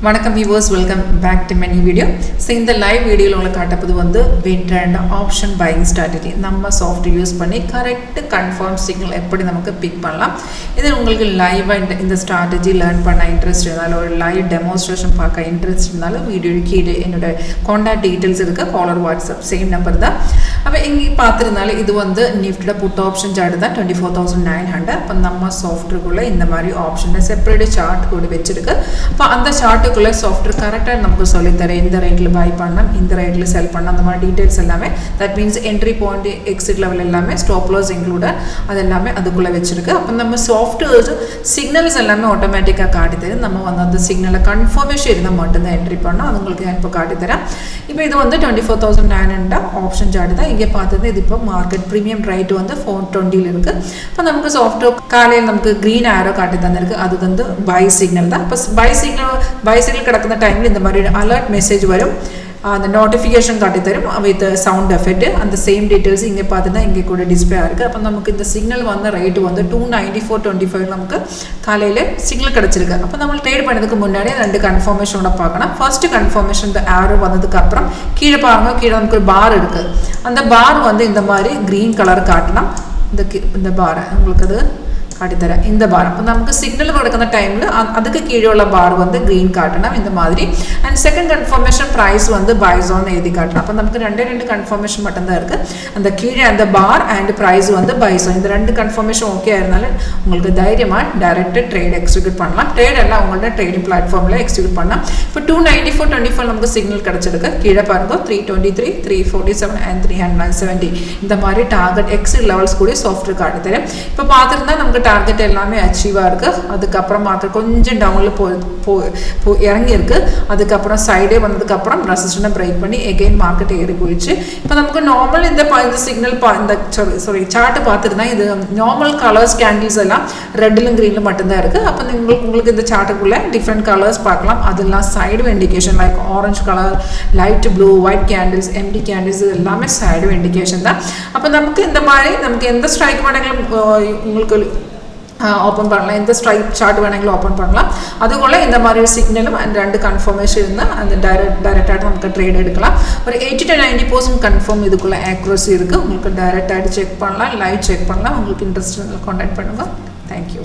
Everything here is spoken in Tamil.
வணக்கம் viewers, welcome back to my new video. So இந்த live வீடியோல உங்களுக்கு காட்டப்பது வந்து WinTrader option buying strategy. நம்ம software யூஸ் பண்ணி correct confirm signal எப்படி நமக்கு pick பண்ணலாம். இது உங்களுக்கு live இந்த strategy learn பண்ண interest இருந்தாலும் ஒரு live demonstration பார்க்க interest இருந்தாலும் வீடியோ கீழே என்னோட contact details இருக்கு. caller WhatsApp same number தான். அப்ப இங்க பார்த்திருந்தாலே இது வந்து Nifty put option chart தான் 24900. அப்ப நம்ம software குள்ள இந்த மாதிரி option separate chart கூட வெச்சிருக்கு. அப்ப அந்த chart குள்ள software கரெக்ட்டா நமக்கு சொல்லி தர இந்த ரேட்ல பை பண்ணலாம் இந்த ரேட்ல செல் பண்ணலாம் அந்த மாதிரி டீடைல்ஸ் எல்லாமே that means entry point exit level எல்லாமே stop loss included அதெல்லாம் அதுக்குள்ள வெச்சிருக்கு அப்ப நம்ம software signals எல்லாமே ஆட்டோமேட்டிக்கா காட்டி தரும் நம்ம வந்து அந்த சிக்னலை கன்ஃபர்மேஷன் இருந்தா மட்டும் தான் என்ட்ரி பண்ணனும் அது உங்களுக்கு நான் இப்ப காட்டி தரேன் இப்போ இது வந்து 24900 ஆப்ஷன் சார்ட் தான் இங்க பார்த்தது இது இப்போ மார்க்கெட் பிரீமியம் ரைட் வந்து 420 ல இருக்கு அப்ப நமக்கு சாஃப்ட்வேர் காலையில நமக்கு green arrow காட்டி தந்திருக்கு அது வந்து buy signal தான் அப்ப buy signal கடக்குற டைம்ல இந்த மாதிரி alert message வரும் அந்த notification காட்டி தரும் with sound effect அந்த same details இங்க பார்த்தா இங்க கூட டிஸ்ப்ளே ஆயிருக்கு அப்ப நமக்கு இந்த சிக்னல் வந்த ரேட் வந்து 294.25 நமக்கு காலையில சிக்னல் கிடைச்சிருக்கு அப்ப நம்ம ட்ரேட் பண்ணதுக்கு முன்னாடி ரெண்டு கன்ஃபர்மேஷனோட பார்க்கணும் ஃபர்ஸ்ட் கன்ஃபர்மேஷன் the arrow வந்ததுக்கு அப்புறம் கீழ பாருங்க கீழ நமக்கு ஒரு பார் இருக்கு அந்த பார் வந்து இந்த மாதிரி green கலர் காட்டணும் இந்த பார் உங்களுக்கு அது காட்டி தரேன் இந்த பார் அப்ப நமக்கு சிக்னல் கொடுக்கிற டைம்ல அதுக்கு கீழ உள்ள பார் வந்து green காட்டணும் இந்த மாதிரி and second confirmation price வந்து buy zone எழுதி காட்டணும் அப்ப நமக்கு ரெண்டு கன்ஃபர்மேஷன் மட்டும் தான் இருக்கு அந்த கீழ அந்த பார் and price வந்து buy zone இந்த ரெண்டு கன்ஃபர்மேஷன் ஓகே ஆயிருந்தால உங்களுக்கு தைரியமா டைரக்ட் ட்ரேட் எக்ஸிக்யூட் பண்ணலாம் ட்ரேட் எல்லாம் உங்களோட ட்ரேடிங் பிளாட்ஃபார்ம்ல எக்ஸிக்யூட் பண்ணலாம் இப்போ 294.25 நமக்கு சிக்னல் கிடைச்சிருக்கு கீழ பாருங்க 323 347 and 370 இந்த மாதிரி டார்கெட் எக்ஸிட் லெவல்ஸ் கூட சாஃப்ட்வேர் காட்டி தரேன் இப்போ பாத்துறதா நமக்கு டார்கெட் எல்லாமே அச்சீவா இருக்கு அதுக்கு அப்புறம் மார்க்கெட் கொஞ்சம் டவுன்ல இறங்கி இருக்கு அதுக்கு அப்புறம் சைடே வந்ததுக்கு அப்புறம் ரெசிஸ்டன்ஸ் பிரேக் பண்ணி again மார்க்கெட் ஏறி போயிடுச்சு இப்போ நமக்கு நார்மல் இந்த சிக்னல் இந்த சாரி சார்ட் பார்த்துட்டா இது நார்மல் கலர்ஸ் கேண்டில்ஸ் எல்லாம் ரெட்ல கிரீன்ல மட்டும் தான் இருக்கு அப்ப உங்களுக்கு இந்த சார்ட்டுக்குள்ள டிஃபரண்ட் கலர்ஸ் பார்க்கலாம் அதெல்லாம் side indication like orange colour light blue white candles empty candles எல்லாமே சைடு இண்டிகேஷன் தான் அப்ப நமக்கு இந்த மாதிரி நமக்கு எந்த ஸ்ட்ரைக் வேணாலும் உங்களுக்கு ஓபன் பண்ணலாம் இந்த ஸ்ட்ரைக் சார்ட் வேணாலும் ஓபன் பண்ணலாம் அதுக்குள்ள இந்த மாதிரி சிக்னலும் and ரெண்டு கன்ஃபர்மேஷன் இருந்தா அந்த டைரக்ட்டா நமக்கு ட்ரேட் எடுக்கலாம் ஒரு 80 to 90% கன்ஃபார்ம் இதுக்குள்ள accuracy இருக்கு உங்களுக்கு டைரக்ட்டா செக் பண்ணலாம் லைவ் செக் பண்ணலாம் உங்களுக்கு இன்ட்ரஸ்ட் இருந்தா कांटेक्ट பண்ணுங்க Thank you